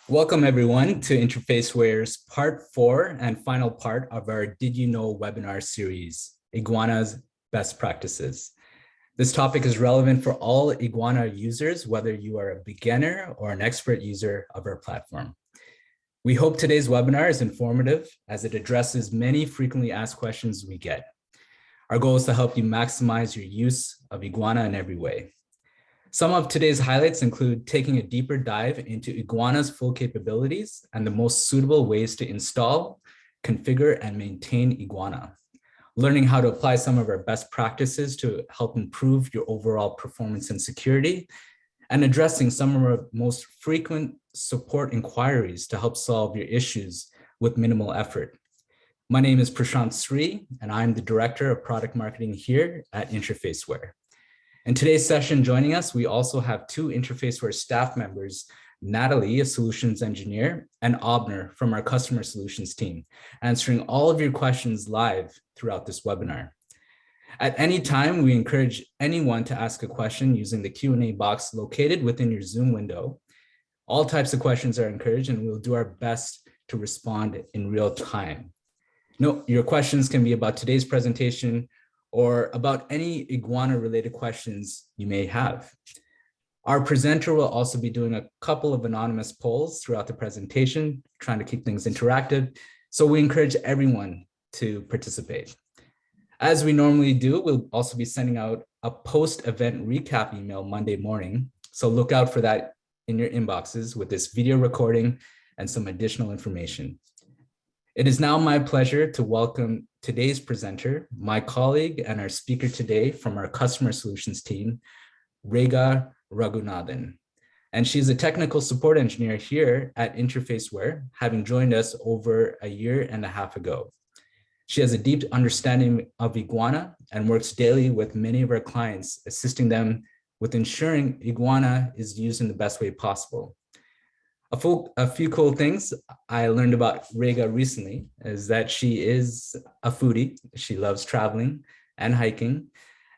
Welcome everyone to Interfaceware's part 4 and final part of our Did You Know webinar series, Iguana's Best Practices. This topic is relevant for all Iguana users, whether you are a beginner or an expert user of our platform. We hope today's webinar is informative as it addresses many frequently asked questions we get. Our goal is to help you maximize your use of Iguana in every way. Some of today's highlights include taking a deeper dive into Iguana's full capabilities and the most suitable ways to install, configure, and maintain Iguana, learning how to apply some of our best practices to help improve your overall performance and security, and addressing some of our most frequent support inquiries to help solve your issues with minimal effort. My name is Prashant Sri, and I'm the Director of Product Marketing here at Interfaceware. In today's session, joining us, we also have two Interfaceware staff members, Natalie, a solutions engineer, and Abner from our customer solutions team, answering all of your questions live throughout this webinar. At any time, we encourage anyone to ask a question using the Q&A box located within your Zoom window. All types of questions are encouraged, and we'll do our best to respond in real time. Note, your questions can be about today's presentation or about any Iguana related questions you may have. Our presenter will also be doing a couple of anonymous polls throughout the presentation, trying to keep things interactive. So we encourage everyone to participate. As we normally do, we'll also be sending out a post-event recap email Monday morning. So look out for that in your inboxes with this video recording and some additional information. It is now my pleasure to welcome today's presenter, my colleague and our speaker today from our customer solutions team, Rega Raghunathan. And she's a technical support engineer here at Interfaceware, having joined us over a year and a half ago. She has a deep understanding of Iguana and works daily with many of our clients, assisting with ensuring Iguana is used in the best way possible. A few cool things I learned about Rega recently is that she is a foodie. She loves traveling and hiking.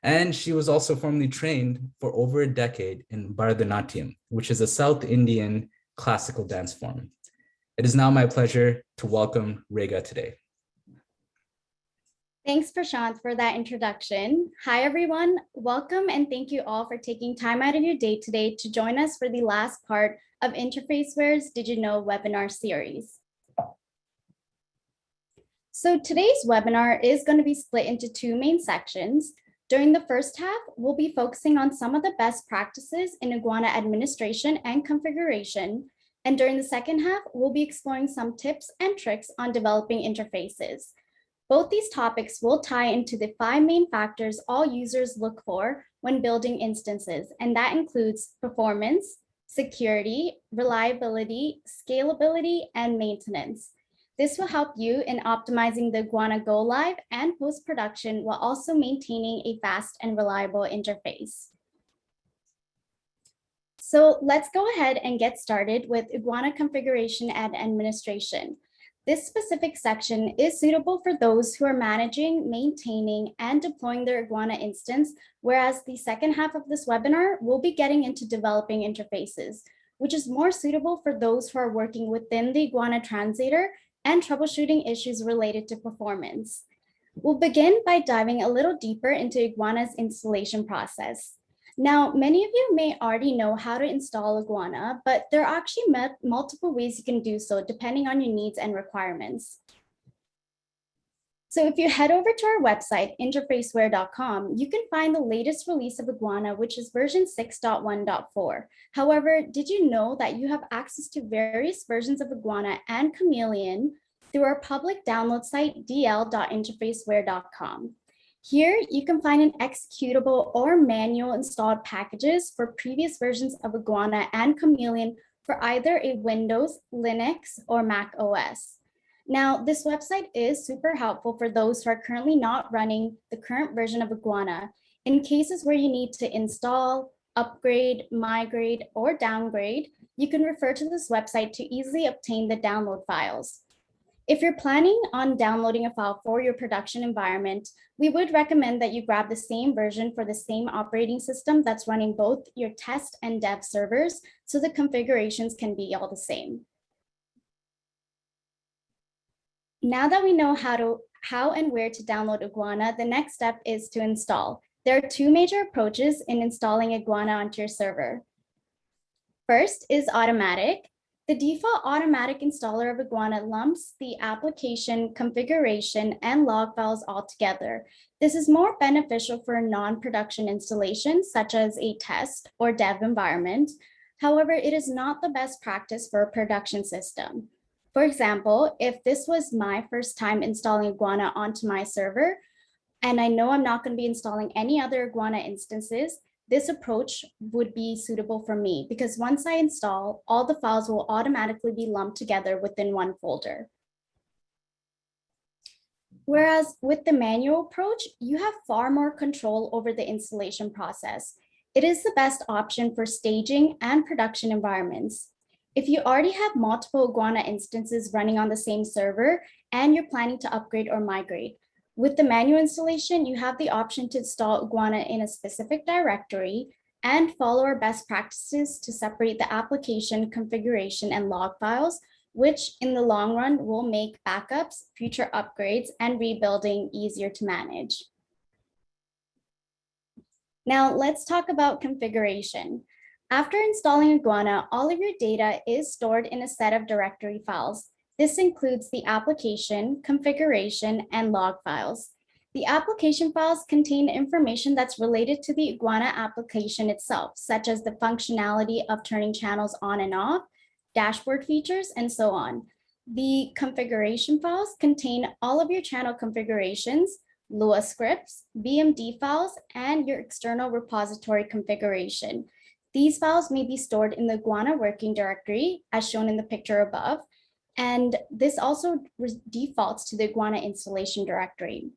And she was also formally trained for over a decade in Bharatanatyam, which is a South Indian classical dance form. It is now my pleasure to welcome Rega today. Thanks, Prashant, for that introduction. Hi, everyone. Welcome and thank you all for taking time out of your day today to join us for the last part of Interfaceware's Did You Know webinar series. So today's webinar is going to be split into two main sections. During the first half, we'll be focusing on some of the best practices in Iguana administration and configuration. And during the second half, we'll be exploring some tips and tricks on developing interfaces. Both these topics will tie into the 5 main factors all users look for when building instances, and that includes performance, security, reliability, scalability, and maintenance. This will help you in optimizing the Iguana Go Live and post-production while also maintaining a fast and reliable interface. So let's go ahead and get started with Iguana configuration and administration. This specific section is suitable for those who are managing, maintaining, and deploying their Iguana instance, whereas the second half of this webinar will be getting into developing interfaces, which is more suitable for those who are working within the Iguana translator and troubleshooting issues related to performance. We'll begin by diving a little deeper into Iguana's installation process. Now, many of you may already know how to install Iguana, but there are actually multiple ways you can do so depending on your needs and requirements. So if you head over to our website, interfaceware.com, you can find the latest release of Iguana, which is version 6.1.4. However, did you know that you have access to various versions of Iguana and Chameleon through our public download site, dl.interfaceware.com. Here, you can find an executable or manual installed packages for previous versions of Iguana and Chameleon for either a Windows, Linux, or Mac OS. Now, this website is super helpful for those who are currently not running the current version of Iguana in cases where you need to install, upgrade, migrate, or downgrade. You can refer to this website to easily obtain the download files. If you're planning on downloading a file for your production environment, we would recommend that you grab the same version for the same operating system that's running both your test and dev servers, so the configurations can be all the same. Now that we know how and where to download Iguana, the next step is to install. There are two major approaches in installing Iguana onto your server. First is automatic. The default automatic installer of Iguana lumps the application, configuration, and log files all together. This is more beneficial for non-production installations, such as a test or dev environment. However, it is not the best practice for a production system. For example, if this was my first time installing Iguana onto my server, and I know I'm not going to be installing any other Iguana instances, this approach would be suitable for me because once I install, all the files will automatically be lumped together within one folder. Whereas with the manual approach, you have far more control over the installation process. It is the best option for staging and production environments. If you already have multiple Iguana instances running on the same server and you're planning to upgrade or migrate, with the manual installation, you have the option to install Iguana in a specific directory and follow our best practices to separate the application, configuration, and log files, which in the long run will make backups, future upgrades, and rebuilding easier to manage. Now let's talk about configuration. After installing Iguana, all of your data is stored in a set of directory files. This includes the application, configuration, and log files. The application files contain information that's related to the Iguana application itself, such as the functionality of turning channels on and off, dashboard features, and so on. The configuration files contain all of your channel configurations, Lua scripts, BMD files, and your external repository configuration. These files may be stored in the Iguana working directory, as shown in the picture above, and this also defaults to the Iguana installation directory.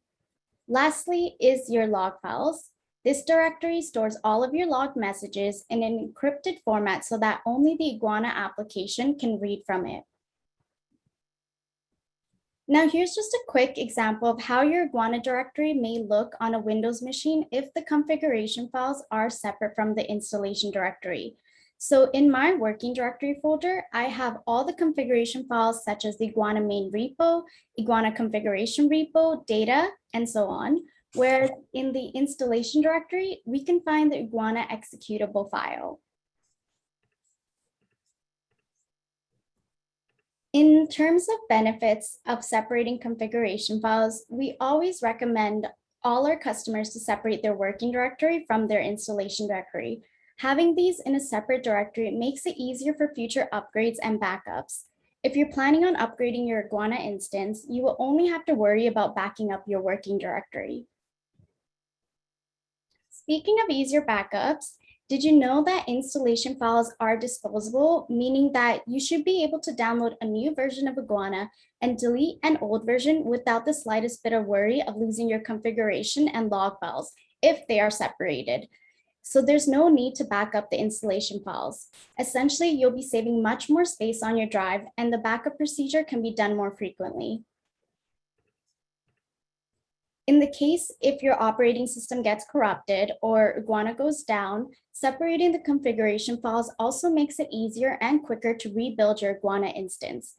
Lastly is your log files. This directory stores all of your log messages in an encrypted format so that only the Iguana application can read from it. Now here's just a quick example of how your Iguana directory may look on a Windows machine if the configuration files are separate from the installation directory. So in my working directory folder, I have all the configuration files such as the Iguana main repo, Iguana configuration repo, data, and so on. Whereas in the installation directory, we can find the Iguana executable file. In terms of benefits of separating configuration files, we always recommend all our customers to separate their working directory from their installation directory. Having these in a separate directory makes it easier for future upgrades and backups. If you're planning on upgrading your Iguana instance, you will only have to worry about backing up your working directory. Speaking of easier backups, did you know that installation files are disposable, meaning that you should be able to download a new version of Iguana and delete an old version without the slightest bit of worry of losing your configuration and log files if they are separated? So there's no need to back up the installation files. Essentially, you'll be saving much more space on your drive, and the backup procedure can be done more frequently. In the case if your operating system gets corrupted or Iguana goes down, separating the configuration files also makes it easier and quicker to rebuild your Iguana instance.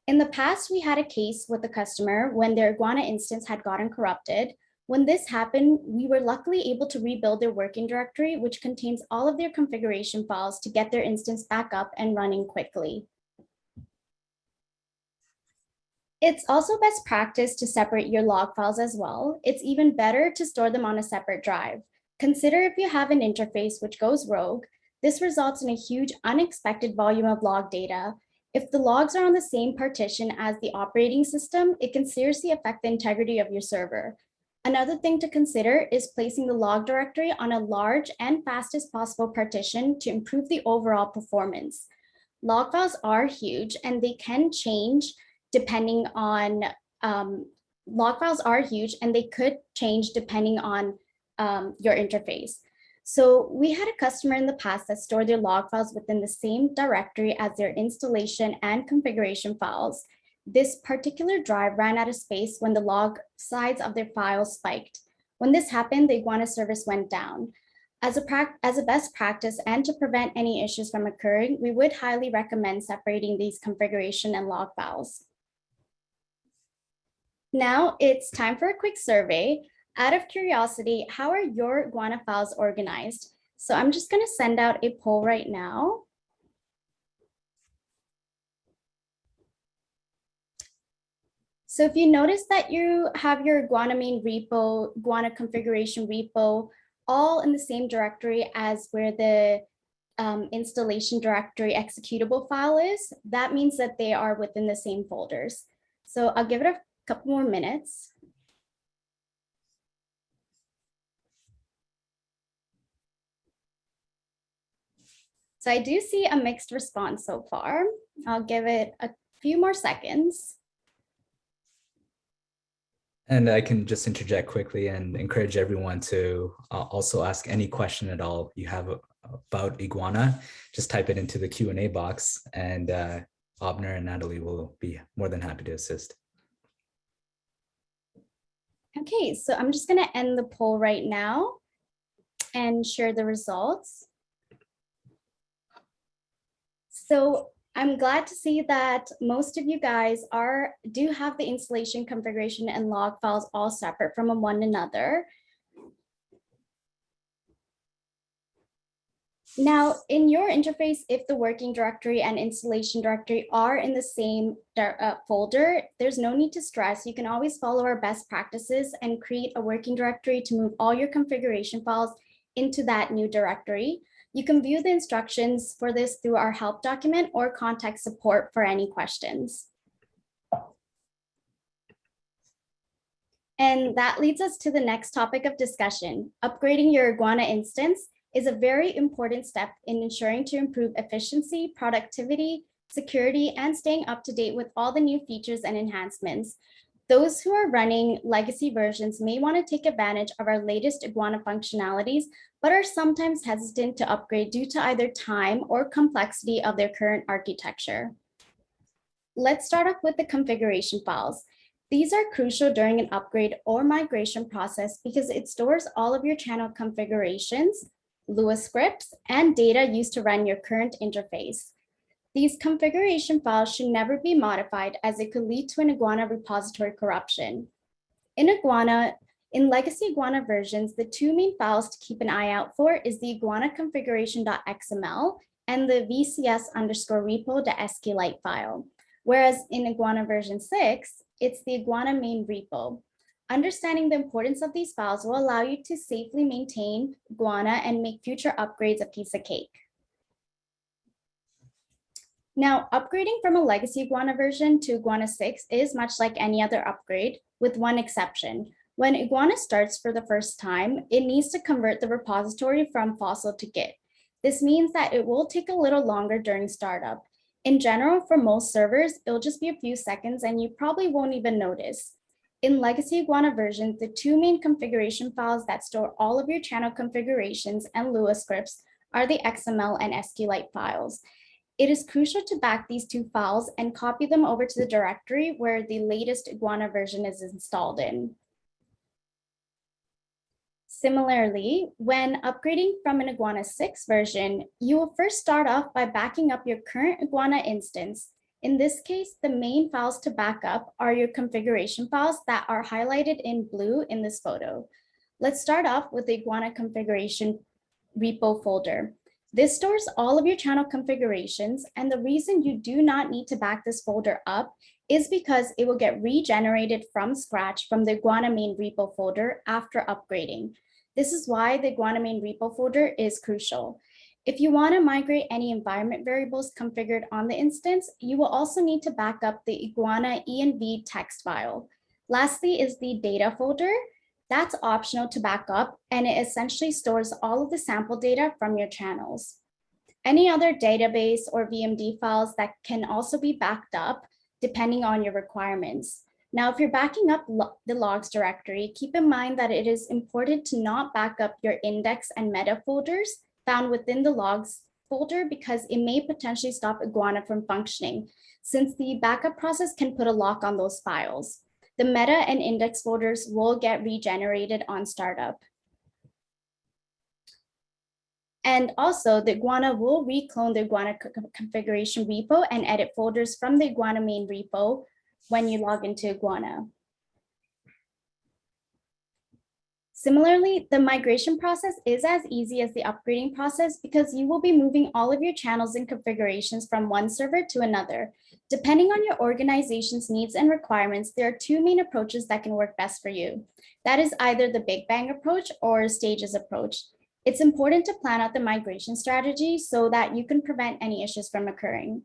In the past, we had a case with a customer when their Iguana instance had gotten corrupted. When this happened, we were luckily able to rebuild their working directory, which contains all of their configuration files to get their instance back up and running quickly. It's also best practice to separate your log files as well. It's even better to store them on a separate drive. Consider if you have an interface which goes rogue. This results in a huge unexpected volume of log data. If the logs are on the same partition as the operating system, it can seriously affect the integrity of your server. Another thing to consider is placing the log directory on a large and fastest possible partition to improve the overall performance. Log files are huge and they can change depending on, log files are huge and they could change depending on your interface. So we had a customer in the past that stored their log files within the same directory as their installation and configuration files. This particular drive ran out of space when the log size of their files spiked. When this happened, the Iguana service went down. As a best practice and to prevent any issues from occurring, we would highly recommend separating these configuration and log files. Now it's time for a quick survey. Out of curiosity, how are your Iguana files organized? So I'm just going to send out a poll right now. So if you notice that you have your Iguana main repo, Iguana configuration repo, all in the same directory as where the installation directory executable file is, that means that they are within the same folders. So I'll give it a couple more minutes. So I do see a mixed response so far. I'll give it a few more seconds. And I can just interject quickly and encourage everyone to also ask any question at all you have about Iguana. Just type it into the Q&A box, and Abner and Natalie will be more than happy to assist. Okay, so I'm just going to end the poll right now and share the results. So I'm glad to see that most of you guys do have the installation configuration and log files all separate from one another. Now, in your interface, if the working directory and installation directory are in the same folder, there's no need to stress. You can always follow our best practices and create a working directory to move all your configuration files into that new directory. You can view the instructions for this through our help document or contact support for any questions. And that leads us to the next topic of discussion. Upgrading your Iguana instance is a very important step in ensuring to improve efficiency, productivity, security, and staying up to date with all the new features and enhancements. Those who are running legacy versions may want to take advantage of our latest Iguana functionalities, but are sometimes hesitant to upgrade due to either time or complexity of their current architecture. Let's start off with the configuration files. These are crucial during an upgrade or migration process because it stores all of your channel configurations, Lua scripts, and data used to run your current interface. These configuration files should never be modified as it could lead to an Iguana repository corruption. In legacy Iguana versions, the two main files to keep an eye out for is the Iguana configuration.xml and the vcs_repo.sqlite file. Whereas in Iguana version 6, it's the Iguana main repo. Understanding the importance of these files will allow you to safely maintain Iguana and make future upgrades a piece of cake. Now, upgrading from a legacy Iguana version to Iguana 6 is much like any other upgrade, with one exception. When Iguana starts for the first time, it needs to convert the repository from fossil to Git. This means that it will take a little longer during startup. In general, for most servers, it'll just be a few seconds and you probably won't even notice. In legacy Iguana versions, the two main configuration files that store all of your channel configurations and Lua scripts are the XML and SQLite files. It is crucial to back these two files and copy them over to the directory where the latest Iguana version is installed in. Similarly, when upgrading from an Iguana 6 version, you will first start off by backing up your current Iguana instance. In this case, the main files to back up are your configuration files that are highlighted in blue in this photo. Let's start off with the Iguana configuration repo folder. This stores all of your channel configurations, and the reason you do not need to back this folder up is because it will get regenerated from scratch from the Iguana main repo folder after upgrading. This is why the Iguana main repo folder is crucial. If you want to migrate any environment variables configured on the instance, you will also need to back up the Iguana env text file. Lastly is the data folder. That's optional to back up, and it essentially stores all of the sample data from your channels. Any other database or VMD files that can also be backed up depending on your requirements. Now, if you're backing up the logs directory, keep in mind that it is important to not back up your index and meta folders found within the logs folder because it may potentially stop Iguana from functioning, since the backup process can put a lock on those files. The meta and index folders will get regenerated on startup. And also, the Iguana will reclone the Iguana configuration repo and edit folders from the Iguana main repo when you log into Iguana. Similarly, the migration process is as easy as the upgrading process because you will be moving all of your channels and configurations from one server to another. Depending on your organization's needs and requirements, there are two main approaches that can work best for you. That is either the Big Bang approach or stages approach. It's important to plan out the migration strategy so that you can prevent any issues from occurring.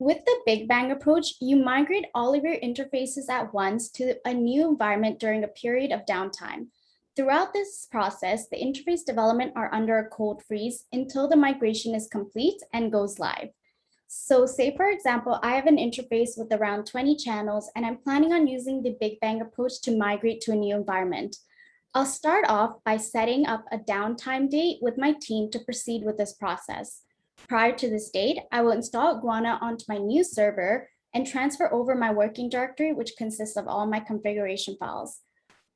With the Big Bang approach, you migrate all of your interfaces at once to a new environment during a period of downtime. Throughout this process, the interface development are under a cold freeze until the migration is complete and goes live. So say, for example, I have an interface with around 20 channels, and I'm planning on using the Big Bang approach to migrate to a new environment. I'll start off by setting up a downtime date with my team to proceed with this process. Prior to this date, I will install Iguana onto my new server and transfer over my working directory, which consists of all my configuration files.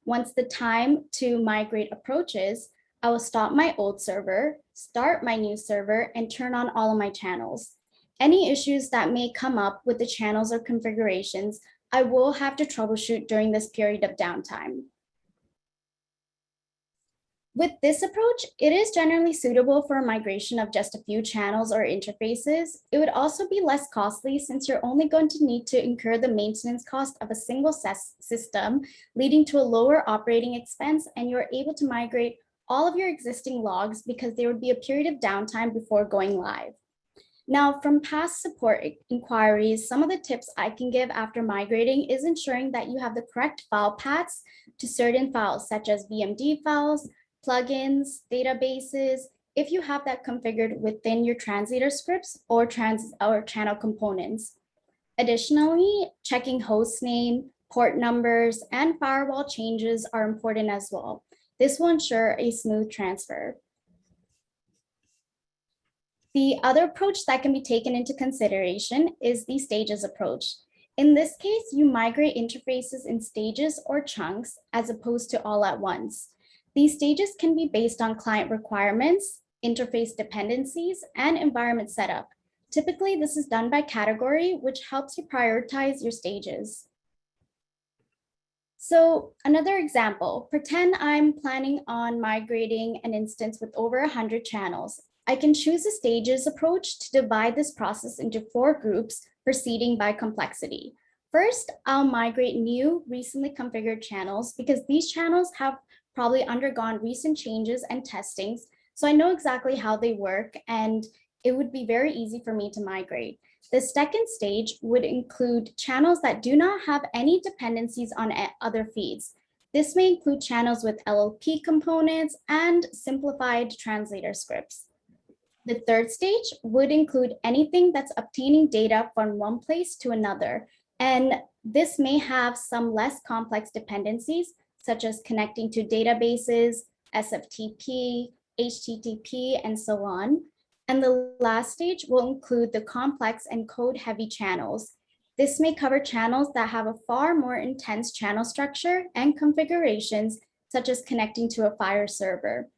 Once the time to migrate approaches, I will stop my old server, start my new server, and turn on all of my channels. Any issues that may come up with the channels or configurations, I will have to troubleshoot during this period of downtime. With this approach, it is generally suitable for a migration of just a few channels or interfaces. It would also be less costly since you're only going to need to incur the maintenance cost of a single system, leading to a lower operating expense, and you're able to migrate all of your existing logs because there would be a period of downtime before going live. Now, from past support inquiries, some of the tips I can give after migrating is ensuring that you have the correct file paths to certain files, such as VMD files, plugins, databases, if you have that configured within your translator scripts or channel components. Additionally, checking host name, port numbers, and firewall changes are important as well. This will ensure a smooth transfer. The other approach that can be taken into consideration is the stages approach. In this case, you migrate interfaces in stages or chunks as opposed to all at once. These stages can be based on client requirements, interface dependencies, and environment setup. Typically, this is done by category, which helps you prioritize your stages. So another example, pretend I'm planning on migrating an instance with over 100 channels. I can choose a stages approach to divide this process into 4 groups, proceeding by complexity. First, I'll migrate new, recently configured channels because these channels have probably undergone recent changes and testings, so I know exactly how they work and it would be very easy for me to migrate. The second stage would include channels that do not have any dependencies on other feeds. This may include channels with LLP components and simplified translator scripts. The third stage would include anything that's obtaining data from one place to another, and this may have some less complex dependencies, such as connecting to databases, SFTP, HTTP, and so on. And the last stage will include the complex and code-heavy channels. This may cover channels that have a far more intense channel structure and configurations, such as connecting to a file server.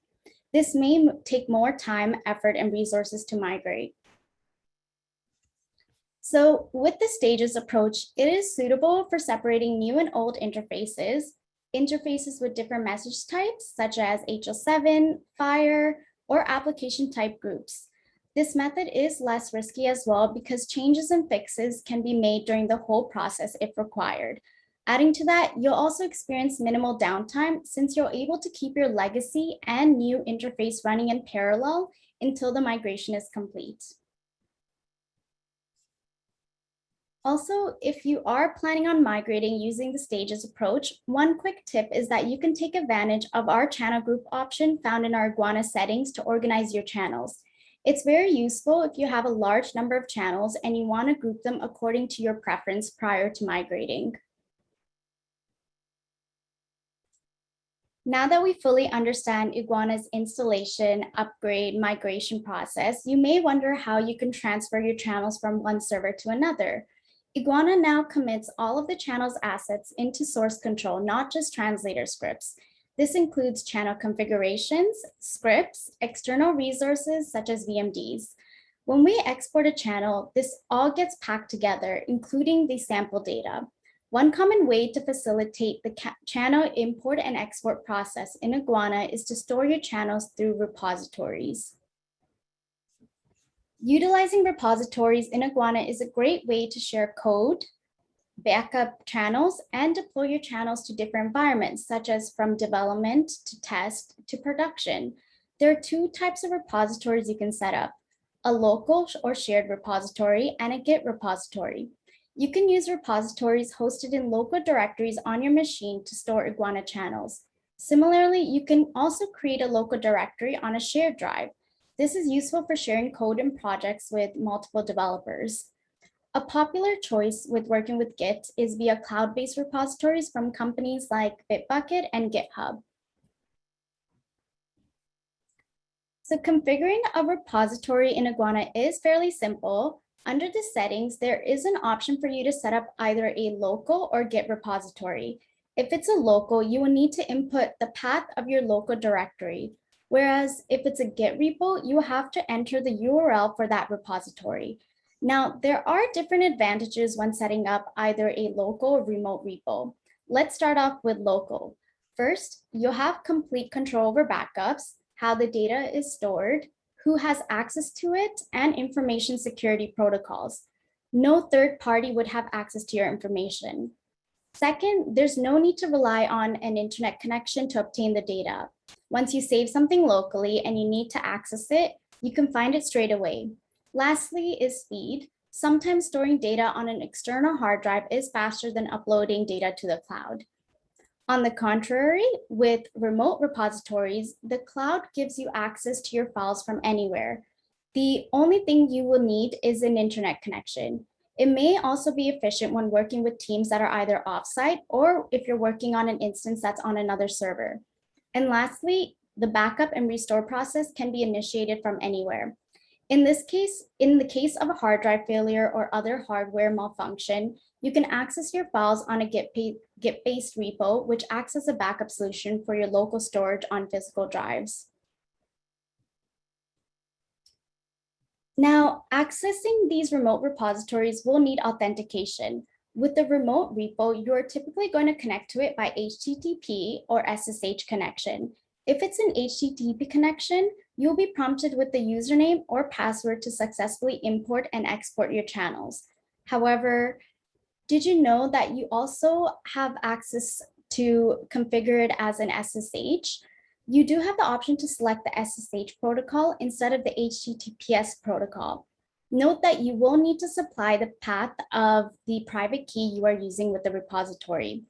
This may take more time, effort, and resources to migrate. So with the stages approach, it is suitable for separating new and old interfaces with different message types, such as HL7, FHIR, or application type groups. This method is less risky as well because changes and fixes can be made during the whole process if required. Adding to that, you'll also experience minimal downtime since you're able to keep your legacy and new interface running in parallel until the migration is complete. Also, if you are planning on migrating using the stages approach, one quick tip is that you can take advantage of our channel group option found in our Iguana settings to organize your channels. It's very useful if you have a large number of channels and you want to group them according to your preference prior to migrating. Now that we fully understand Iguana's installation, upgrade, migration process, you may wonder how you can transfer your channels from one server to another. Iguana now commits all of the channel's assets into source control, not just translator scripts. This includes channel configurations, scripts, external resources such as VMDs. When we export a channel, this all gets packed together, including the sample data. One common way to facilitate the channel import and export process in Iguana is to store your channels through repositories. Utilizing repositories in Iguana is a great way to share code, backup channels, and deploy your channels to different environments, such as from development to test to production. There are two types of repositories you can set up: a local or shared repository and a Git repository. You can use repositories hosted in local directories on your machine to store Iguana channels. Similarly, you can also create a local directory on a shared drive. This is useful for sharing code and projects with multiple developers. A popular choice with working with Git is via cloud-based repositories from companies like Bitbucket and GitHub. So configuring a repository in Iguana is fairly simple. Under the settings, there is an option for you to set up either a local or Git repository. If it's a local, you will need to input the path of your local directory. Whereas if it's a Git repo, you have to enter the URL for that repository. Now, there are different advantages when setting up either a local or remote repo. Let's start off with local. First, you'll have complete control over backups, how the data is stored, who has access to it, and information security protocols. No third party would have access to your information. Second, there's no need to rely on an internet connection to obtain the data. Once you save something locally and you need to access it, you can find it straight away. Lastly is speed. Sometimes storing data on an external hard drive is faster than uploading data to the cloud. On the contrary, with remote repositories, the cloud gives you access to your files from anywhere. The only thing you will need is an internet connection. It may also be efficient when working with teams that are either offsite or if you're working on an instance that's on another server. And lastly, the backup and restore process can be initiated from anywhere. In the case of a hard drive failure or other hardware malfunction, you can access your files on a Git-based repo, which acts as a backup solution for your local storage on physical drives. Now, accessing these remote repositories will need authentication. With the remote repo, you're typically going to connect to it by HTTP or SSH connection. If it's an HTTP connection, you'll be prompted with the username or password to successfully import and export your channels. However, did you know that you also have access to configure it as an SSH? You do have the option to select the SSH protocol instead of the HTTPS protocol. Note that you will need to supply the path of the private key you are using with the repository.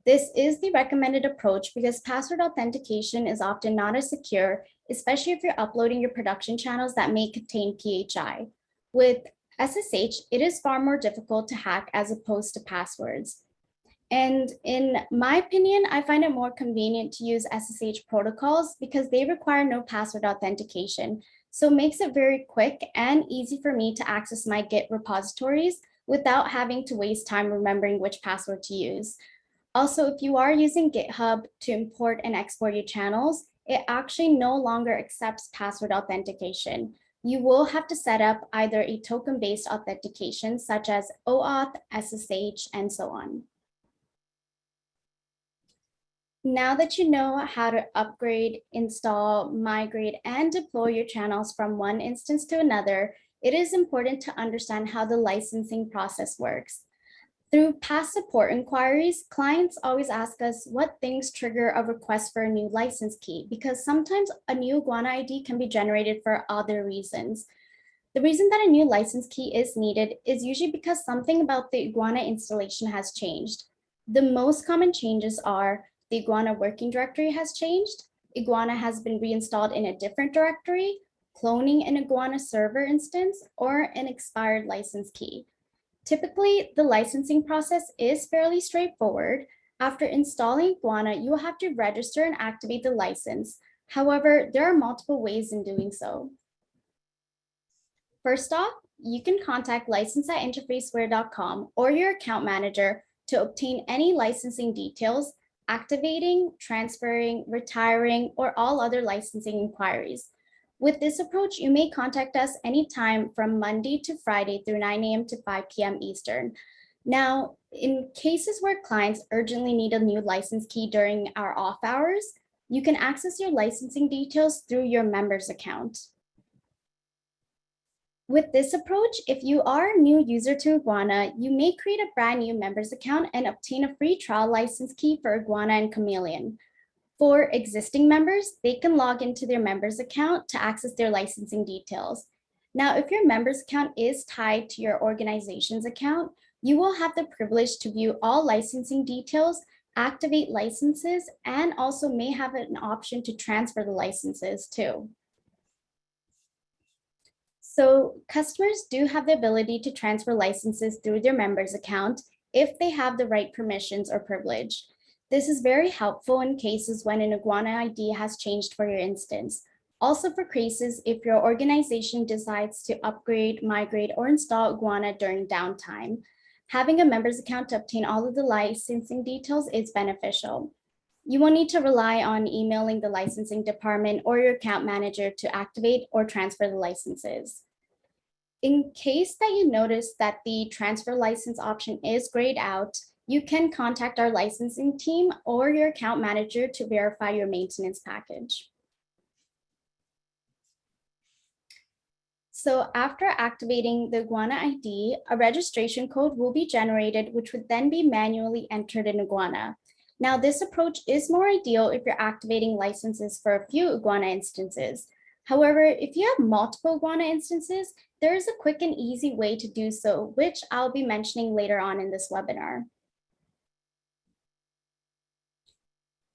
This is the recommended approach because password authentication is often not as secure, especially if you're uploading your production channels that may contain PHI. With SSH, it is far more difficult to hack as opposed to passwords. And in my opinion, I find it more convenient to use SSH protocols because they require no password authentication. So it makes it very quick and easy for me to access my Git repositories without having to waste time remembering which password to use. Also, if you are using GitHub to import and export your channels, it actually no longer accepts password authentication. You will have to set up either a token-based authentication such as OAuth, SSH, and so on. Now that you know how to upgrade, install, migrate, and deploy your channels from one instance to another, it is important to understand how the licensing process works. Through past support inquiries, clients always ask us what things trigger a request for a new license key, because sometimes a new Iguana ID can be generated for other reasons. The reason that a new license key is needed is usually because something about the Iguana installation has changed. The most common changes are the Iguana working directory has changed, Iguana has been reinstalled in a different directory, cloning an Iguana server instance, or an expired license key. Typically, the licensing process is fairly straightforward. After installing Iguana, you will have to register and activate the license. However, there are multiple ways in doing so. First off, you can contact license@interfaceware.com or your account manager to obtain any licensing details, activating, transferring, retiring, or all other licensing inquiries. With this approach, you may contact us anytime from Monday to Friday through 9 a.m. to 5 p.m. Eastern. Now, In cases where clients urgently need a new license key during our off hours, you can access your licensing details through your members account. With this approach, if you are a new user to Iguana, you may create a brand new members account and obtain a free trial license key for Iguana and Chameleon. For existing members, they can log into their members account to access their licensing details. Now, if your members account is tied to your organization's account, you will have the privilege to view all licensing details, activate licenses, and also may have an option to transfer the licenses too. So customers do have the ability to transfer licenses through their members account if they have the right permissions or privilege. This is very helpful in cases when an Iguana ID has changed for your instance. Also for cases if your organization decides to upgrade, migrate, or install Iguana during downtime. Having a members account to obtain all of the licensing details is beneficial. You will need to rely on emailing the licensing department or your account manager to activate or transfer the licenses. In case that you notice that the transfer license option is grayed out, you can contact our licensing team or your account manager to verify your maintenance package. So after activating the Iguana ID, a registration code will be generated, which would then be manually entered in Iguana. Now, this approach is more ideal if you're activating licenses for a few Iguana instances. However, if you have multiple Iguana instances, there is a quick and easy way to do so, which I'll be mentioning later on in this webinar.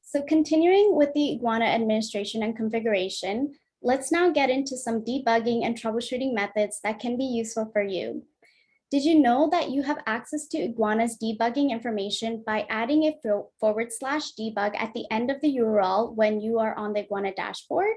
So continuing with the Iguana administration and configuration, let's now get into some debugging and troubleshooting methods that can be useful for you. Did you know that you have access to Iguana's debugging information by adding a /debug at the end of the URL when you are on the Iguana dashboard?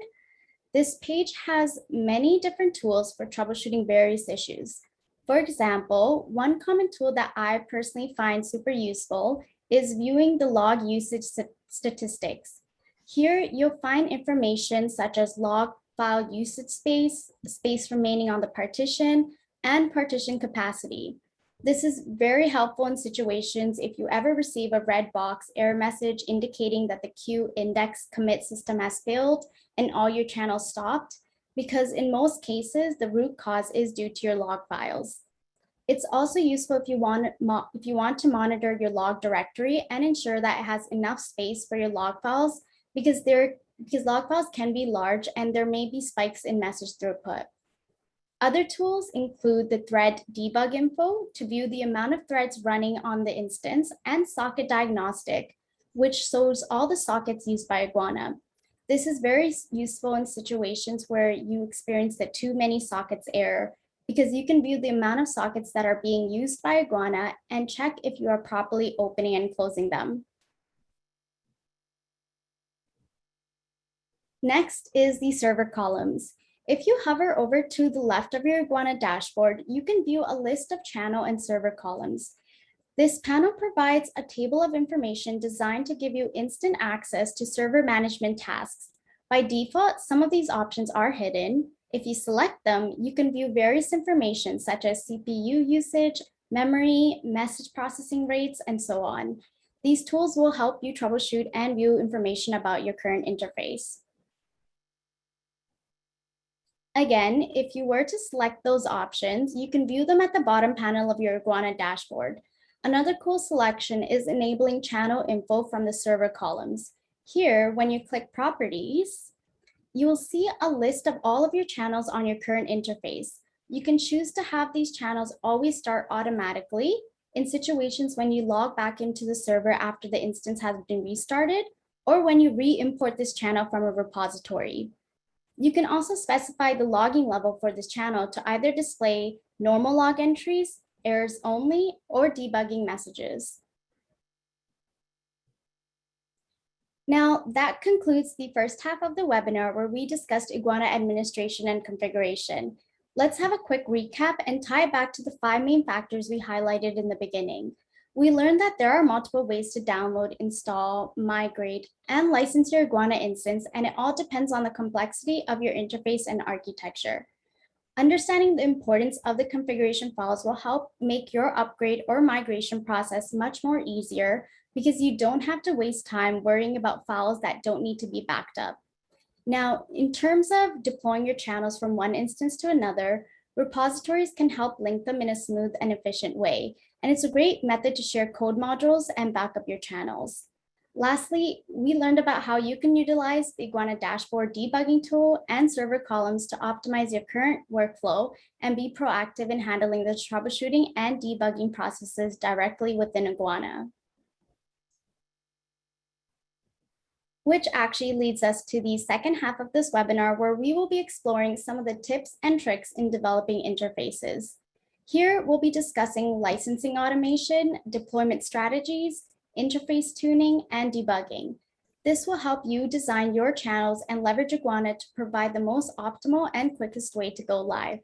This page has many different tools for troubleshooting various issues. For example, one common tool that I personally find super useful is viewing the log usage statistics. Here, you'll find information such as log file usage space, space remaining on the partition, and partition capacity. This is very helpful in situations if you ever receive a red box error message indicating that the queue index commit system has failed and all your channels stopped, because in most cases, the root cause is due to your log files. It's also useful if you want to monitor your log directory and ensure that it has enough space for your log files because log files can be large and there may be spikes in message throughput. Other tools include the thread debug info to view the amount of threads running on the instance and socket diagnostic, which shows all the sockets used by Iguana. This is very useful in situations where you experience the too many sockets error, because you can view the amount of sockets that are being used by Iguana and check if you are properly opening and closing them. Next is the server columns. If you hover over to the left of your Iguana dashboard, you can view a list of channel and server columns. This panel provides a table of information designed to give you instant access to server management tasks. By default, some of these options are hidden. If you select them, you can view various information such as CPU usage, memory, message processing rates, and so on. These tools will help you troubleshoot and view information about your current interface. Again, if you were to select those options, you can view them at the bottom panel of your Iguana dashboard. Another cool selection is enabling channel info from the server columns. Here, when you click properties, you will see a list of all of your channels on your current interface. You can choose to have these channels always start automatically in situations when you log back into the server after the instance has been restarted, or when you re-import this channel from a repository. You can also specify the logging level for this channel to either display normal log entries, errors only, or debugging messages. Now, that concludes the first half of the webinar where we discussed Iguana administration and configuration. Let's have a quick recap and tie it back to the 5 main factors we highlighted in the beginning. We learned that there are multiple ways to download, install, migrate, and license your Iguana instance, and it all depends on the complexity of your interface and architecture. Understanding the importance of the configuration files will help make your upgrade or migration process much more easier because you don't have to waste time worrying about files that don't need to be backed up. Now, in terms of deploying your channels from one instance to another, repositories can help link them in a smooth and efficient way. And it's a great method to share code modules and back up your channels. Lastly, we learned about how you can utilize the Iguana dashboard debugging tool and server columns to optimize your current workflow and be proactive in handling the troubleshooting and debugging processes directly within Iguana. Which actually leads us to the second half of this webinar, where we will be exploring some of the tips and tricks in developing interfaces. Here, we'll be discussing licensing automation, deployment strategies, interface tuning, and debugging. This will help you design your channels and leverage Iguana to provide the most optimal and quickest way to go live.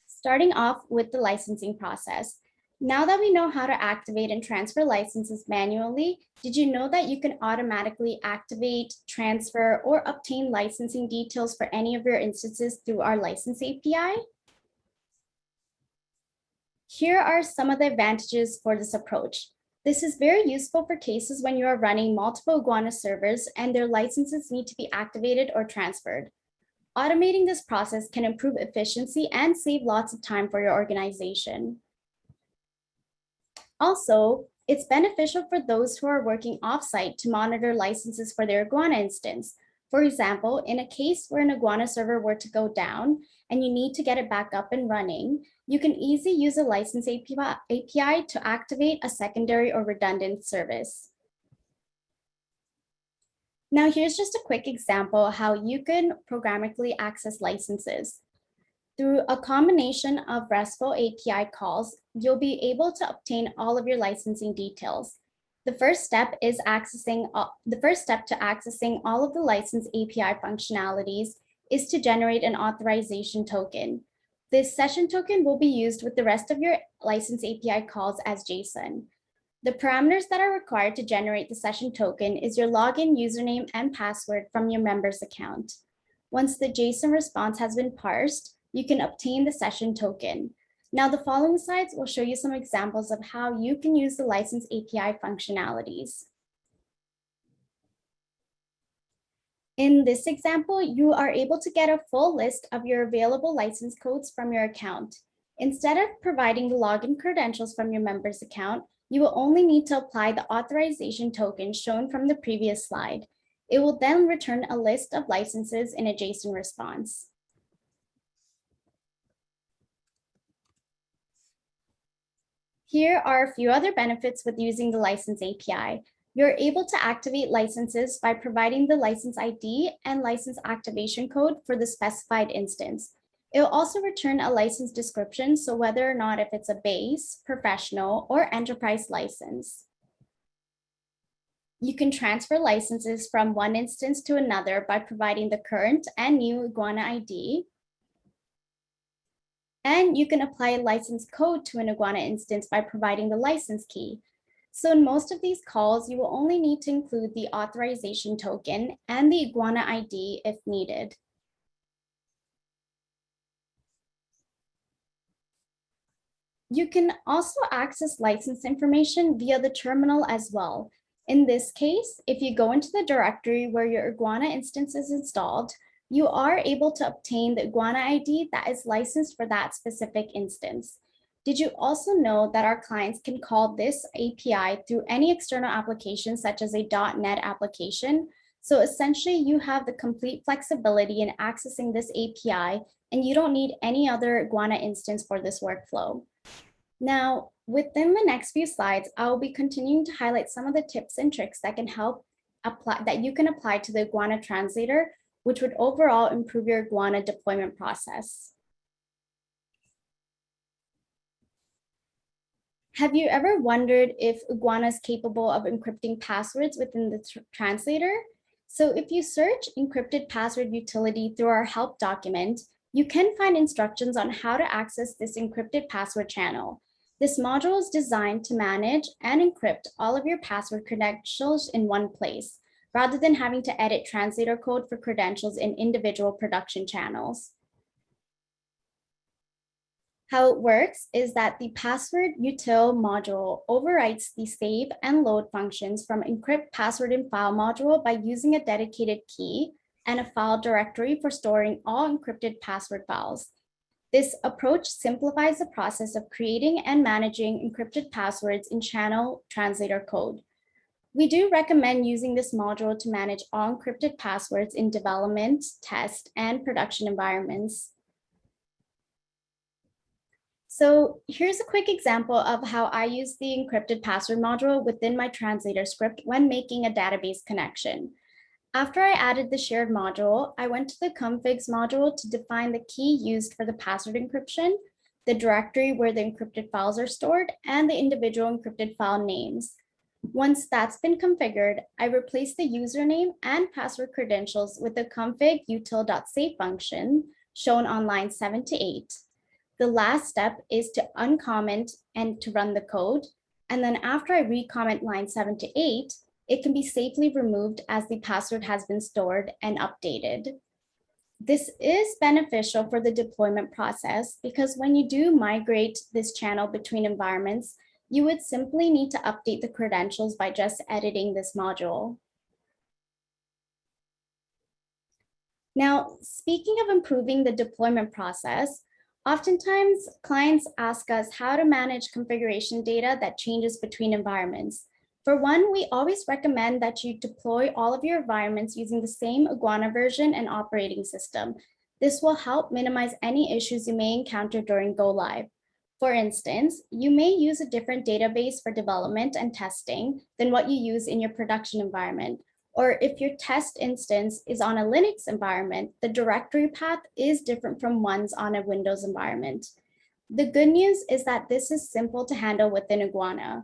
Starting off with the licensing process. Now that we know how to activate and transfer licenses manually, did you know that you can automatically activate, transfer, or obtain licensing details for any of your instances through our license API? Here are some of the advantages for this approach. This is very useful for cases when you are running multiple Iguana servers and their licenses need to be activated or transferred. Automating this process can improve efficiency and save lots of time for your organization. Also, it's beneficial for those who are working offsite to monitor licenses for their Iguana instance. For example, in a case where an Iguana server were to go down and you need to get it back up and running, you can easily use a license API to activate a secondary or redundant service. Now, here's just a quick example how you can programmatically access licenses. Through a combination of RESTful API calls, you'll be able to obtain all of your licensing details. The first step to accessing all of the license API functionalities is to generate an authorization token. This session token will be used with the rest of your license API calls as JSON. The parameters that are required to generate the session token is your login username and password from your member's account. Once the JSON response has been parsed, you can obtain the session token. Now, the following slides will show you some examples of how you can use the license API functionalities. In this example, you are able to get a full list of your available license codes from your account. Instead of providing the login credentials from your member's account, you will only need to apply the authorization token shown from the previous slide. It will then return a list of licenses in a JSON response. Here are a few other benefits with using the license API. You're able to activate licenses by providing the license ID and license activation code for the specified instance. It will also return a license description, so whether or not if it's a base, professional, or enterprise license. You can transfer licenses from one instance to another by providing the current and new Iguana ID. And you can apply a license code to an Iguana instance by providing the license key. So in most of these calls, you will only need to include the authorization token and the Iguana ID if needed. You can also access license information via the terminal as well. In this case, if you go into the directory where your Iguana instance is installed, you are able to obtain the Iguana ID that is licensed for that specific instance. Did you also know that our clients can call this API through any external application, such as a .NET application? So essentially, you have the complete flexibility in accessing this API, and you don't need any other Iguana instance for this workflow. Now, within the next few slides, I will be continuing to highlight some of the tips and tricks that you can apply to the Iguana translator, which would overall improve your Iguana deployment process. Have you ever wondered if Iguana is capable of encrypting passwords within the translator? So if you search encrypted password utility through our help document, you can find instructions on how to access this encrypted password channel. This module is designed to manage and encrypt all of your password credentials in one place, rather than having to edit translator code for credentials in individual production channels. How it works is that the password util module overwrites the save and load functions from encrypt password in file module by using a dedicated key and a file directory for storing all encrypted password files. This approach simplifies the process of creating and managing encrypted passwords in channel translator code. We do recommend using this module to manage all encrypted passwords in development, test, and production environments. So here's a quick example of how I use the encrypted password module within my translator script when making a database connection. After I added the shared module, I went to the configs module to define the key used for the password encryption, the directory where the encrypted files are stored, and the individual encrypted file names. Once that's been configured, I replace the username and password credentials with the config util.save function shown on lines 7 to 8. The last step is to uncomment and to run the code. And then after I recomment line 7 to 8, it can be safely removed as the password has been stored and updated. This is beneficial for the deployment process because when you do migrate this channel between environments, you would simply need to update the credentials by just editing this module. Now, speaking of improving the deployment process, oftentimes clients ask us how to manage configuration data that changes between environments. For one, we always recommend that you deploy all of your environments using the same Iguana version and operating system. This will help minimize any issues you may encounter during go live. For instance, you may use a different database for development and testing than what you use in your production environment. Or if your test instance is on a Linux environment, the directory path is different from ones on a Windows environment. The good news is that this is simple to handle within Iguana.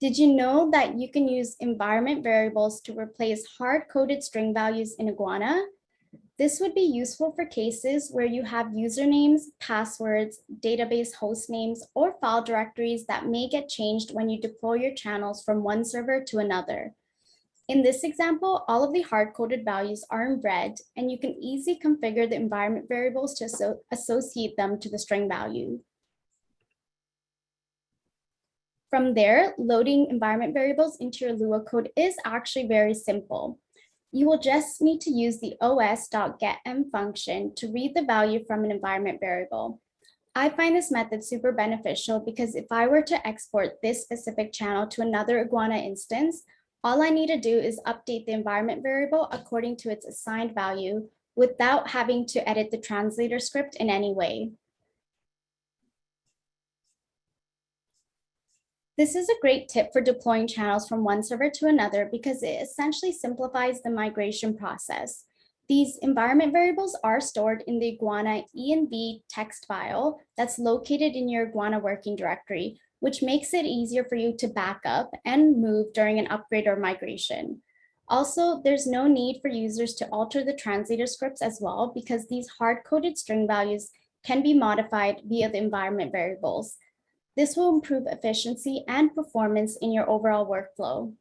Did you know that you can use environment variables to replace hard-coded string values in Iguana? This would be useful for cases where you have usernames, passwords, database host names, or file directories that may get changed when you deploy your channels from one server to another. In this example, all of the hard-coded values are in red, and you can easily configure the environment variables to associate them to the string value. From there, loading environment variables into your Lua code is actually very simple. You will just need to use the os.getM function to read the value from an environment variable. I find this method super beneficial because if I were to export this specific channel to another Iguana instance, all I need to do is update the environment variable according to its assigned value without having to edit the translator script in any way. This is a great tip for deploying channels from one server to another because it essentially simplifies the migration process. These environment variables are stored in the Iguana env text file that's located in your Iguana working directory, which makes it easier for you to back up and move during an upgrade or migration. Also, there's no need for users to alter the translator scripts as well because these hard-coded string values can be modified via the environment variables. This will improve efficiency and performance in your overall workflow.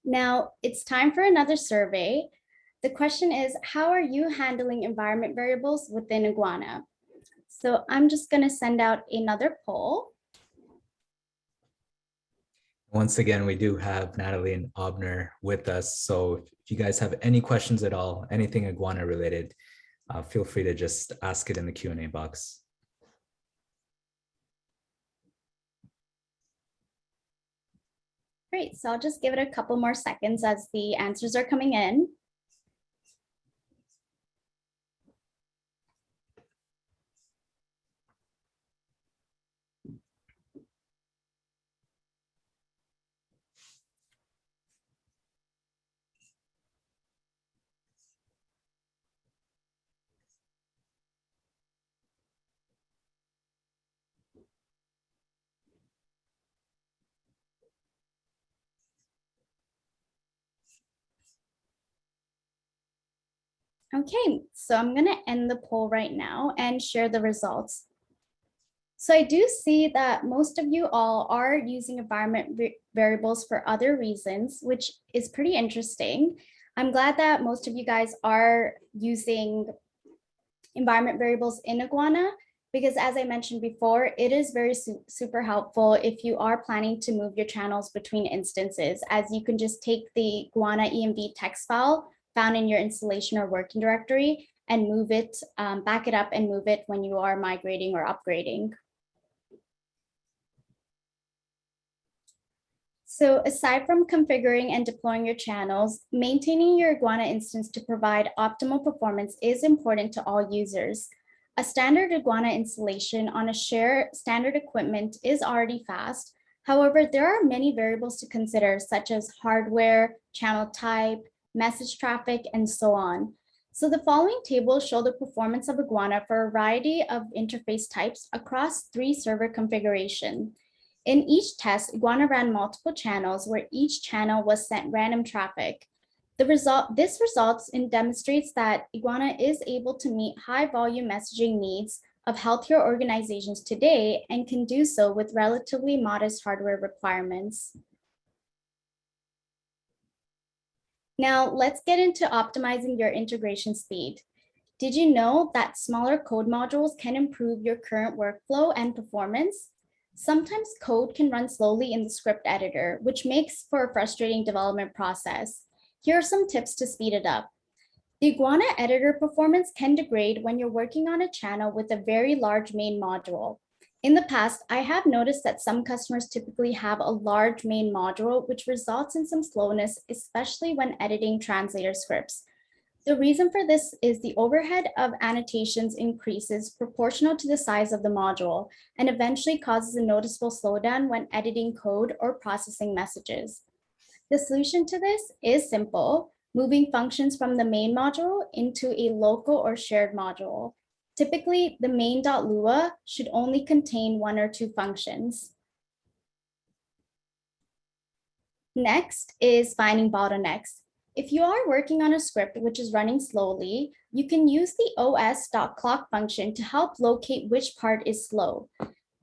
Now, it's time for another survey. The question is, how are you handling environment variables within Iguana? So I'm just going to send out another poll. Once again, we do have Natalie and Abner with us. So if you guys have any questions at all, anything Iguana related, feel free to just ask it in the Q&A box. Great, so I'll just give it a couple more seconds as the answers are coming in. Okay, so I'm going to end the poll right now and share the results. So I do see that most of you all are using environment variables for other reasons, which is pretty interesting. I'm glad that most of you guys are using environment variables in Iguana, because as I mentioned before, it is very super helpful if you are planning to move your channels between instances, as you can just take the Iguana env text file found in your installation or working directory and move it, back it up and move it when you are migrating or upgrading. So aside from configuring and deploying your channels, maintaining your Iguana instance to provide optimal performance is important to all users. A standard Iguana installation on a shared standard equipment is already fast. However, there are many variables to consider, such as hardware, channel type, message traffic, and so on. So the following tables show the performance of Iguana for a variety of interface types across 3 server configurations. In each test, Iguana ran multiple channels where each channel was sent random traffic. This results in demonstrates that Iguana is able to meet high volume messaging needs of healthcare organizations today and can do so with relatively modest hardware requirements. Now let's get into optimizing your integration speed. Did you know that smaller code modules can improve your current workflow and performance? Sometimes code can run slowly in the script editor, which makes for a frustrating development process. Here are some tips to speed it up. The Iguana editor performance can degrade when you're working on a channel with a very large main module. In the past, I have noticed that some customers typically have a large main module, which results in some slowness, especially when editing translator scripts. The reason for this is the overhead of annotations increases proportional to the size of the module and eventually causes a noticeable slowdown when editing code or processing messages. The solution to this is simple, moving functions from the main module into a local or shared module. Typically, the main.lua should only contain 1 or 2 functions. Next is finding bottlenecks. If you are working on a script which is running slowly, you can use the os.clock function to help locate which part is slow.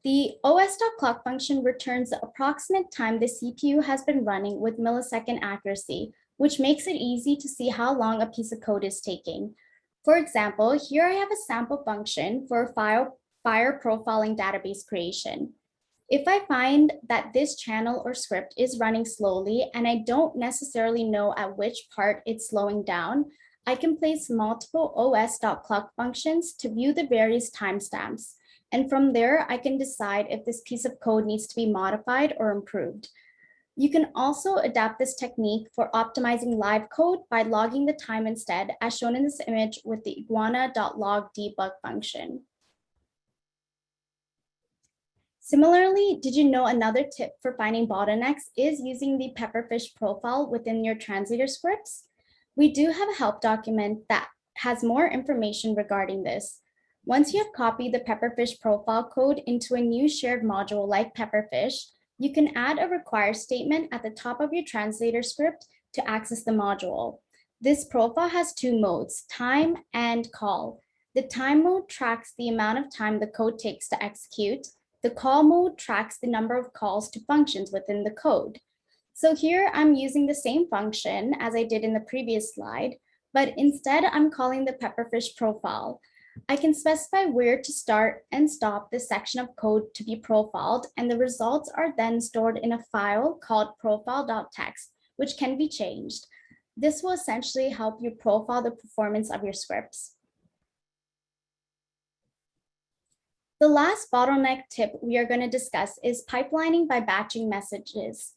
The os.clock function returns the approximate time the CPU has been running with millisecond accuracy, which makes it easy to see how long a piece of code is taking. For example, here I have a sample function for fire profiling database creation. If I find that this channel or script is running slowly and I don't necessarily know at which part it's slowing down, I can place multiple os.clock functions to view the various timestamps. And from there, I can decide if this piece of code needs to be modified or improved. You can also adapt this technique for optimizing live code by logging the time instead, as shown in this image with the iguana.log debug function. Similarly, did you know another tip for finding bottlenecks is using the pepperfish profile within your translator scripts? We do have a help document that has more information regarding this. Once you have copied the pepperfish profile code into a new shared module like pepperfish, you can add a require statement at the top of your translator script to access the module. This profile has 2 modes, time and call. The time mode tracks the amount of time the code takes to execute. The call mode tracks the number of calls to functions within the code. So here I'm using the same function as I did in the previous slide, but instead I'm calling the pepperfish profile. I can specify where to start and stop this section of code to be profiled, and the results are then stored in a file called profile.txt, which can be changed. This will essentially help you profile the performance of your scripts. The last bottleneck tip we are going to discuss is pipelining by batching messages.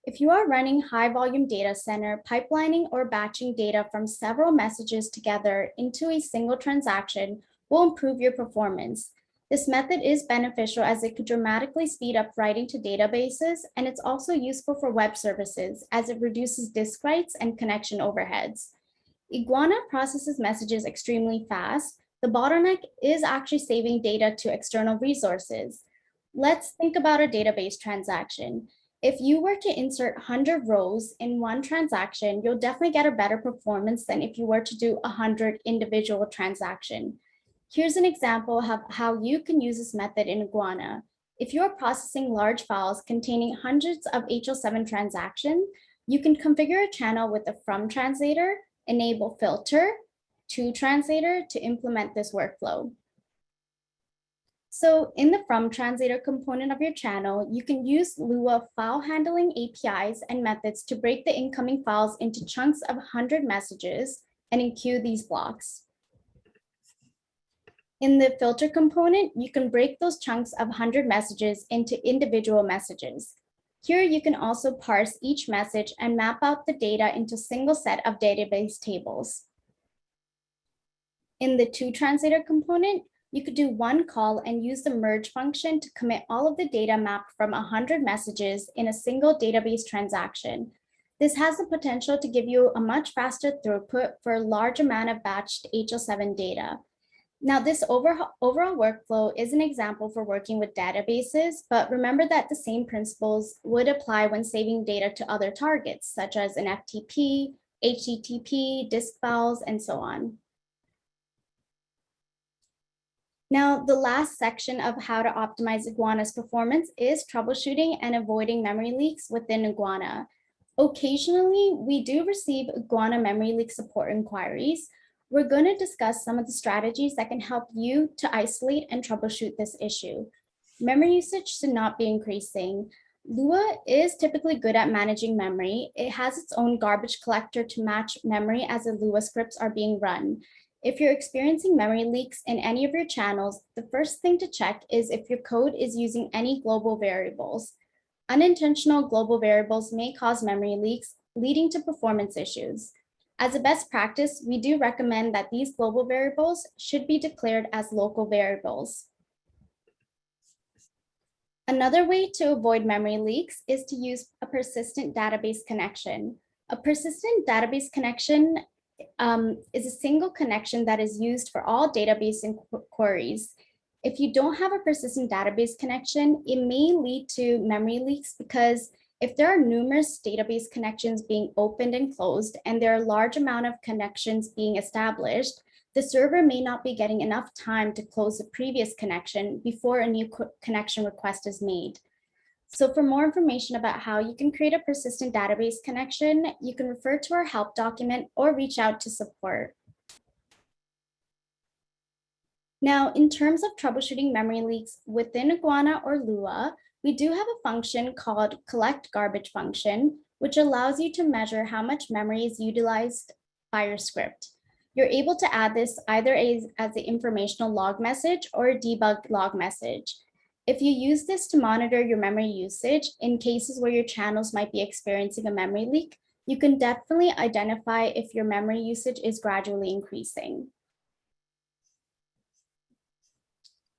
If you are running high volume data center, pipelining or batching data from several messages together into a single transaction will improve your performance. This method is beneficial as it could dramatically speed up writing to databases, and it's also useful for web services as it reduces disk writes and connection overheads. Iguana processes messages extremely fast. The bottleneck is actually saving data to external resources. Let's think about a database transaction. If you were to insert 100 rows in one transaction, you'll definitely get a better performance than if you were to do 100 individual transactions. Here's an example of how you can use this method in Iguana. If you're processing large files containing hundreds of HL7 transactions, you can configure a channel with a from translator, enable filter to translator to implement this workflow. So in the from translator component of your channel, you can use Lua file handling APIs and methods to break the incoming files into chunks of 100 messages and enqueue these blocks. In the filter component, you can break those chunks of 100 messages into individual messages. Here, you can also parse each message and map out the data into a single set of database tables. In the to translator component, you could do one call and use the merge function to commit all of the data mapped from 100 messages in a single database transaction. This has the potential to give you a much faster throughput for a large amount of batched HL7 data. Now, this overall workflow is an example for working with databases, but remember that the same principles would apply when saving data to other targets, such as an FTP, HTTP, disk files, and so on. Now, the last section of how to optimize Iguana's performance is troubleshooting and avoiding memory leaks within Iguana. Occasionally, we do receive Iguana memory leak support inquiries. We're going to discuss some of the strategies that can help you to isolate and troubleshoot this issue. Memory usage should not be increasing. Lua is typically good at managing memory. It has its own garbage collector to match memory as the Lua scripts are being run. If you're experiencing memory leaks in any of your channels, the first thing to check is if your code is using any global variables. Unintentional global variables may cause memory leaks, leading to performance issues. As a best practice, we do recommend that these global variables should be declared as local variables. Another way to avoid memory leaks is to use a persistent database connection. A persistent database connection is a single connection that is used for all database queries. If you don't have a persistent database connection, it may lead to memory leaks because if there are numerous database connections being opened and closed, and there are a large amount of connections being established, the server may not be getting enough time to close the previous connection before a new connection request is made. So for more information about how you can create a persistent database connection, you can refer to our help document or reach out to support. Now, in terms of troubleshooting memory leaks within Iguana or Lua, we do have a function called collect garbage function, which allows you to measure how much memory is utilized by your script. You're able to add this either as an informational log message or a debug log message. If you use this to monitor your memory usage in cases where your channels might be experiencing a memory leak, you can definitely identify if your memory usage is gradually increasing.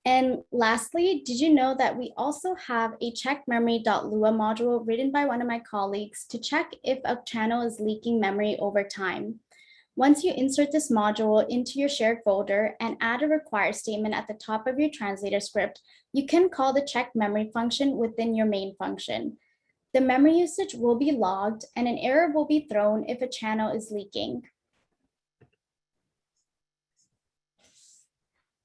And lastly, did you know that we also have a checkmemory.lua module written by one of my colleagues to check if a channel is leaking memory over time? Once you insert this module into your shared folder and add a require statement at the top of your translator script, you can call the check memory function within your main function. The memory usage will be logged and an error will be thrown if a channel is leaking.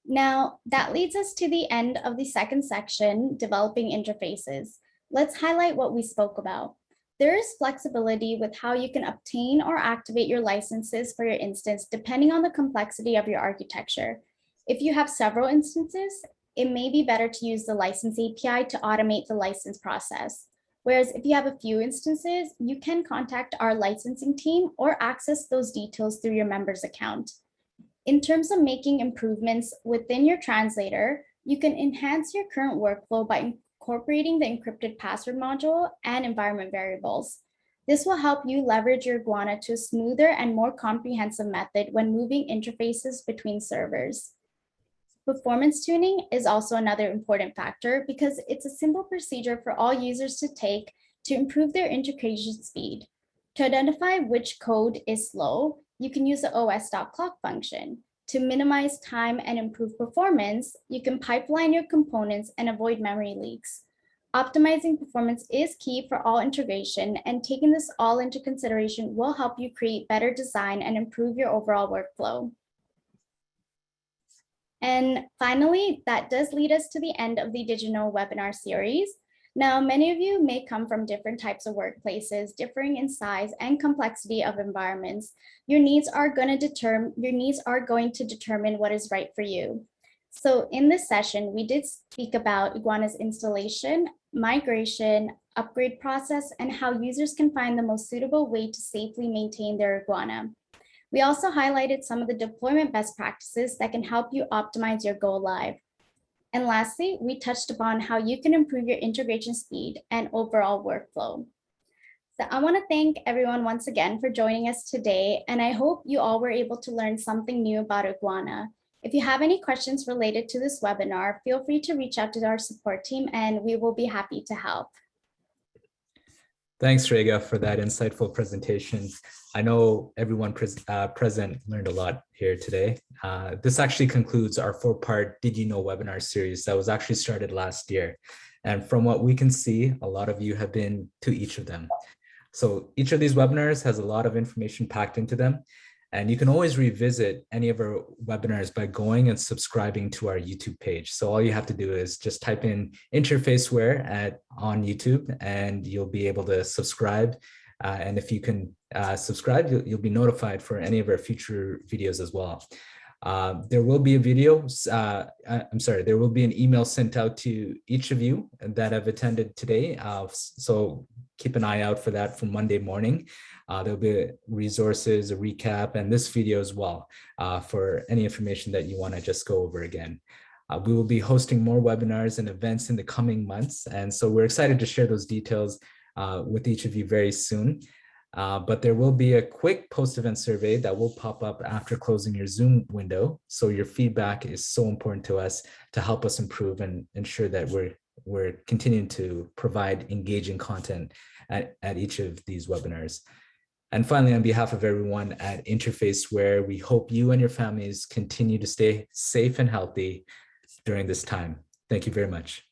Now, that leads us to the end of the second section, developing interfaces. Let's highlight what we spoke about. There is flexibility with how you can obtain or activate your licenses for your instance, depending on the complexity of your architecture. If you have several instances, it may be better to use the license API to automate the license process. Whereas if you have a few instances, you can contact our licensing team or access those details through your member's account. In terms of making improvements within your translator, you can enhance your current workflow by incorporating the encrypted password module and environment variables. This will help you leverage your Iguana to a smoother and more comprehensive method when moving interfaces between servers. Performance tuning is also another important factor because it's a simple procedure for all users to take to improve their integration speed. To identify which code is slow, you can use the os.clock function. To minimize time and improve performance, you can pipeline your components and avoid memory leaks. Optimizing performance is key for all integration, and taking this all into consideration will help you create better design and improve your overall workflow. And finally, that does lead us to the end of the Did You Know webinar series. Now, many of you may come from different types of workplaces, differing in size and complexity of environments. Your needs are going to determine what is right for you. So in this session, we did speak about Iguana's installation, migration, upgrade process, and how users can find the most suitable way to safely maintain their Iguana. We also highlighted some of the deployment best practices that can help you optimize your go live. And lastly, we touched upon how you can improve your integration speed and overall workflow. So I want to thank everyone once again for joining us today, and I hope you all were able to learn something new about Iguana. If you have any questions related to this webinar, feel free to reach out to our support team and we will be happy to help. Thanks, Rega, for that insightful presentation. I know everyone present learned a lot here today. This actually concludes our 4-part Did You Know webinar series that was actually started last year. And from what we can see, a lot of you have been to each of them. So each of these webinars has a lot of information packed into them. And you can always revisit any of our webinars by going and subscribing to our YouTube page. So all you have to do is just type in Interfaceware on YouTube and you'll be able to subscribe. And if you can subscribe, you'll be notified for any of our future videos as well. There will be a video, there will be an email sent out to each of you that have attended today. So keep an eye out for that from Monday morning. There'll be resources, a recap, and this video as well for any information that you want to just go over again. We will be hosting more webinars and events in the coming months. And so we're excited to share those details with each of you very soon. But there will be a quick post-event survey that will pop up after closing your Zoom window. So your feedback is so important to us to help us improve and ensure that we're continuing to provide engaging content at each of these webinars. And finally, on behalf of everyone at Interfaceware, we hope you and your families continue to stay safe and healthy during this time. Thank you very much.